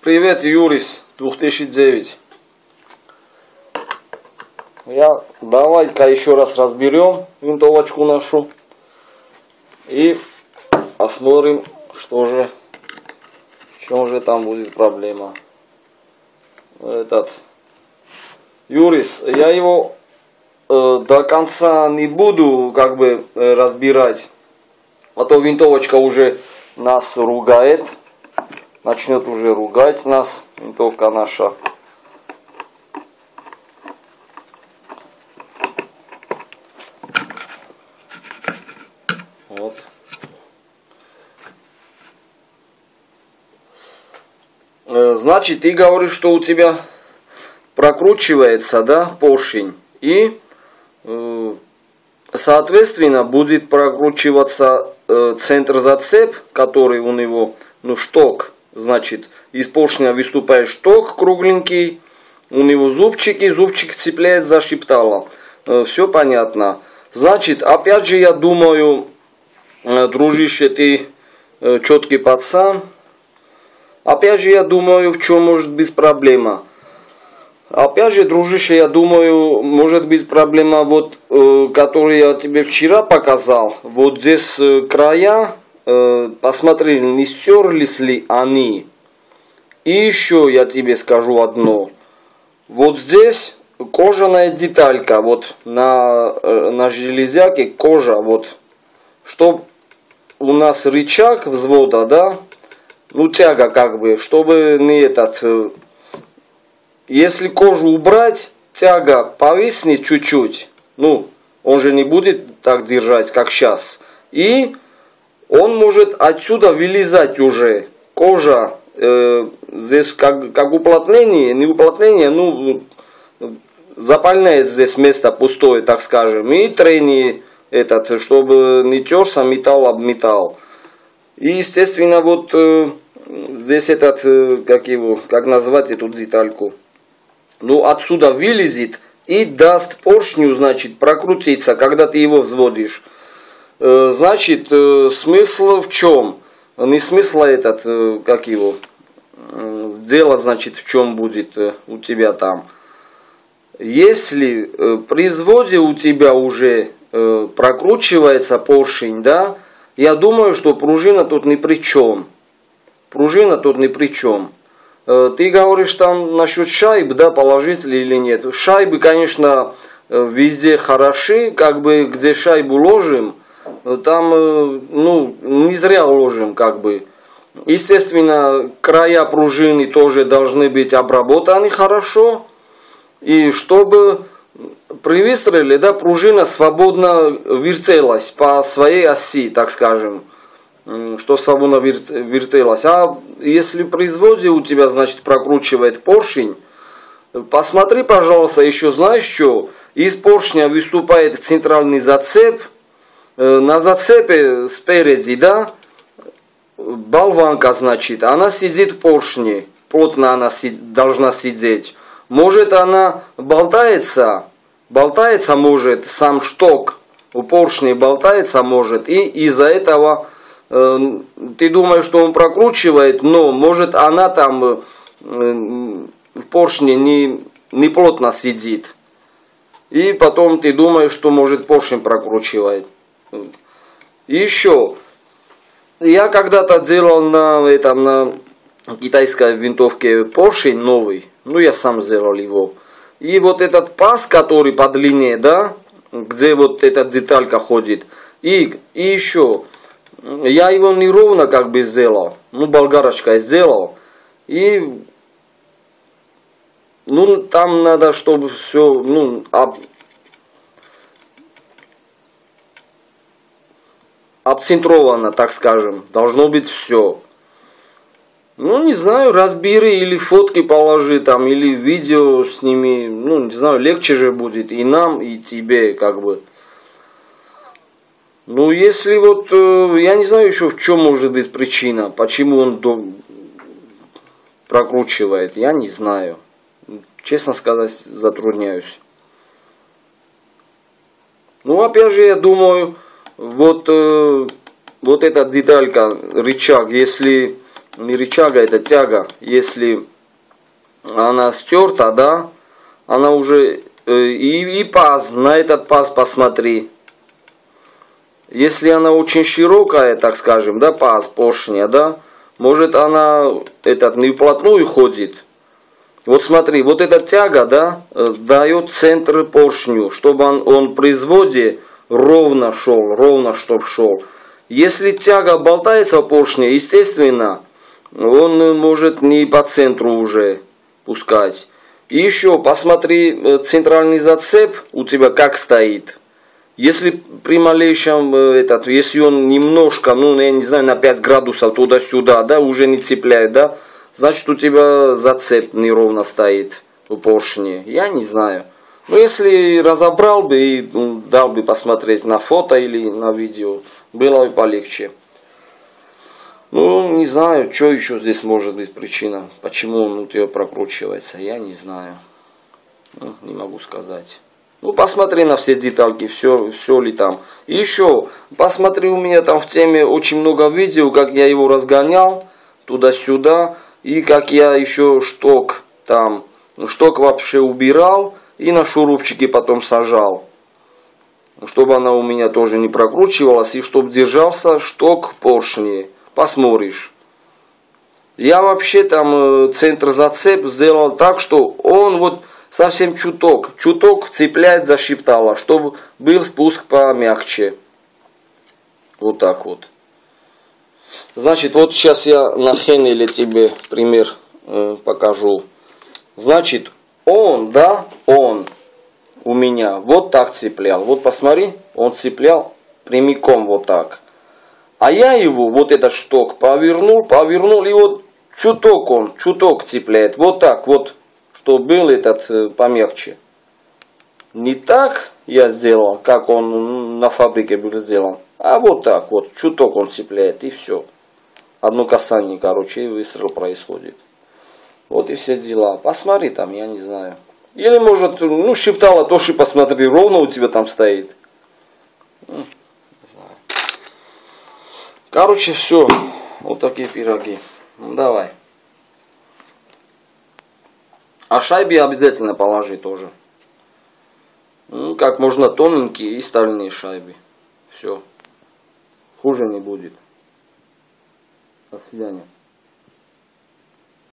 Привет, Юрис, 2009. Давай-ка еще раз разберем винтовочку нашу и посмотрим, в чем же там будет проблема. Юрис, я его до конца не буду разбирать, а то винтовочка уже нас ругает. Начнет уже ругать нас, винтовка наша. Вот. Значит, ты говоришь, что у тебя прокручивается, да, поршень. И, соответственно, будет прокручиваться центр зацеп, который у него, шток. Значит, из поршня выступает шток кругленький, у него зубчик цепляет за шептало. Все понятно. Значит, опять же, я думаю, дружище, ты четкий пацан. Опять же, я думаю, в чем может быть проблема. Опять же, дружище, я думаю, может быть проблема, которую я тебе вчера показал. Вот здесь края. Посмотри, не стерлись ли они. И еще я тебе скажу одно. Вот здесь кожаная деталька. Вот на железяке кожа. Вот. Чтоб у нас рычаг взвода, да. Тяга чтобы не если кожу убрать, тяга повиснет чуть-чуть. Он же не будет так держать, как сейчас. И он может отсюда вылезать уже. Кожа здесь как уплотнение, не уплотнение, запальняет здесь место пустое, так скажем. И трение чтобы не терся металл об металл. И естественно, здесь как назвать эту детальку? Отсюда вылезет и даст поршню, значит, прокрутиться, когда ты его взводишь. Значит, смысл в чем? Не смысл дело, значит, в чем будет у тебя там. Если при взводе у тебя уже прокручивается поршень, да, я думаю, что пружина тут ни при чем. Пружина тут ни при чем. Ты говоришь там насчет шайб, да, положительно или нет. Шайбы, конечно, везде хороши, где шайбу ложим. Там, не зря ложим, Естественно, края пружины тоже должны быть обработаны хорошо. И чтобы при выстреле, да, пружина свободно вертелась по своей оси, так скажем. Что свободно вертелась. А если при взводе у тебя, значит, прокручивает поршень, посмотри, пожалуйста, еще знаешь что? Из поршня выступает центральный зацеп. На зацепе спереди, да, болванка, значит, она сидит в поршне, плотно она должна сидеть. Может она болтается может, сам шток у поршня болтается может, и из-за этого ты думаешь, что он прокручивает, но может она там в поршне не плотно сидит. И потом ты думаешь, что может поршень прокручивает. И еще, я когда-то делал на китайской винтовке поршень новый, я сам сделал его. И вот этот паз, который по длине, да, где вот эта деталька ходит, и еще, я его неровно сделал, болгарочкой сделал, и, там надо, чтобы все, обцентровано, так скажем, должно быть все. Не знаю, разбери или фотки положи там, или видео сними, не знаю, легче же будет и нам, и тебе, если я не знаю еще, в чем может быть причина, почему он прокручивает, я не знаю. Честно сказать, затрудняюсь. Опять же, я думаю, вот эта деталька, рычаг, если не рычага, это тяга. Если она стерта, да, она уже... И паз, на этот паз посмотри. Если она очень широкая, так скажем, да, паз, поршня, да, может она не вплотную ходит. Вот смотри, вот эта тяга, да, дает центр поршню, чтобы он при изводе ровно чтоб шел. Если тяга болтается в поршне, естественно, он может не по центру уже пускать. И еще посмотри центральный зацеп у тебя как стоит. Если при малейшем, если он немножко, ну я не знаю, на 5 градусов туда-сюда, да, уже не цепляет, да, значит у тебя зацеп неровно стоит у поршня. Я не знаю. Но если разобрал бы и дал бы посмотреть на фото или на видео, было бы полегче. Ну, не знаю, что еще здесь может быть причина, почему он у тебя прокручивается, я не знаю. Ну, не могу сказать. Ну, посмотри на все детальки, все ли там. И еще, посмотри, у меня там в теме очень много видео, как я его разгонял туда-сюда. И как я еще шток вообще убирал и на шурупчики потом сажал. Чтобы она у меня тоже не прокручивалась и чтобы держался шток поршни. Посмотришь. Я вообще там центр зацеп сделал так, что он вот совсем чуток цепляет за шептало, чтобы был спуск помягче. Вот так вот. Значит, вот сейчас я на Хеннеле тебе пример покажу. Значит, он у меня вот так цеплял. Вот посмотри, он цеплял прямиком вот так. А я его, вот этот шток, повернул, и вот чуток цепляет. Вот так вот, чтобы был этот помягче. Не так я сделал, как он на фабрике был сделан. А вот так вот, чуток он цепляет, и все. Одно касание, короче, и выстрел происходит. Вот и все дела. Посмотри там, я не знаю. Или может, ну, шептало тоже посмотри, ровно у тебя там стоит. Не знаю. Короче, все. Вот такие пироги. Ну, давай. А шайбы обязательно положи тоже. Ну, как можно тоненькие и стальные шайбы. Все. Хуже не будет. До свидания.